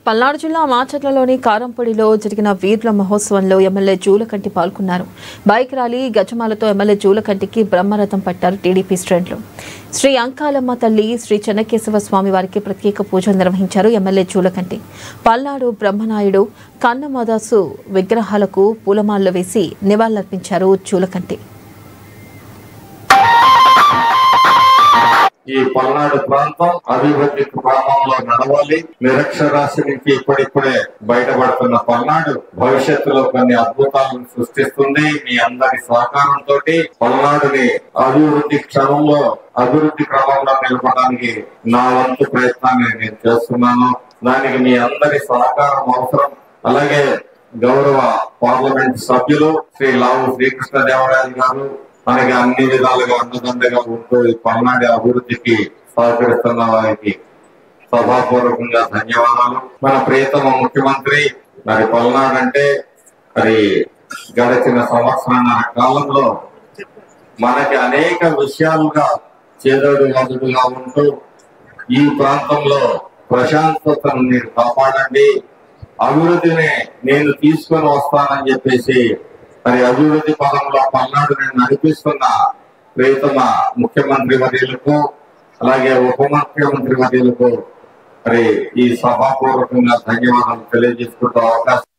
పల్నాడు జిల్లా మాచర్లలోని కారంపొడిలో జరిగిన వీరుల మహోత్సవంలో ఎమ్మెల్యే జూలకంటి పాల్గొన్నారు. బైక్ ర్యాలీ, గజమాలతో ఎమ్మెల్యే జూలకంటికి బ్రహ్మరథం పట్టారు టీడీపీ శ్రేణులు. శ్రీ అంకాలమ్మ తల్లి, శ్రీ చెన్నకేశవ స్వామి వారికి ప్రత్యేక పూజలు నిర్వహించారు ఎమ్మెల్యే జూలకంటి. పల్నాడు బ్రహ్మనాయుడు, కన్నమదాసు విగ్రహాలకు పూలమాలలు వేసి నివాళులర్పించారు జూలకంటి. ఈ పల్నాడు ప్రాంతం అభివృద్ధి క్రమంలో నడవాలి. నిరక్షరాస్య నుంచి ఇప్పుడిప్పుడే బయటపడుతున్న పల్నాడు భవిష్యత్తులో కొన్ని అద్భుతాలను సృష్టిస్తుంది. మీ అందరి సహకారంతో పల్నాడుని అభివృద్ధి క్రమంలో నిలపడానికి నా వంతు ప్రయత్నాన్ని నేను చేస్తున్నాను. దానికి మీ అందరి సహకారం అవసరం. అలాగే గౌరవ పార్లమెంట్ సభ్యులు శ్రీ లావు శ్రీకృష్ణదేవరాయలు గారు మనకి అన్ని విధాలుగా అండదండగా ఉంటూ ఈ పల్నాడు అభివృద్ధికి సహకరిస్తున్న వారికి సభాపూర్వకంగా ధన్యవాదాలు. మన ప్రియతమ ముఖ్యమంత్రి మరి పల్నాడు అంటే మరి గడిచిన సంవత్సరాల కాలంలో మనకి అనేక విషయాలుగా చేదోడు వాదుడుగా ఉంటూ ఈ ప్రాంతంలో ప్రశాంతతను మీరు కాపాడండి, అభివృద్ధిని నేను తీసుకొని వస్తానని చెప్పేసి మరి అభివృద్ధి పదంలో పల్నాడుని నడిపిస్తున్న ప్రియతమ ముఖ్యమంత్రి వర్యులకు అలాగే ఉప ముఖ్యమంత్రి వర్యులకు మరి ఈ సభాపూర్వకంగా ధన్యవాదాలు తెలియజేసుకుంటూ అవకాశం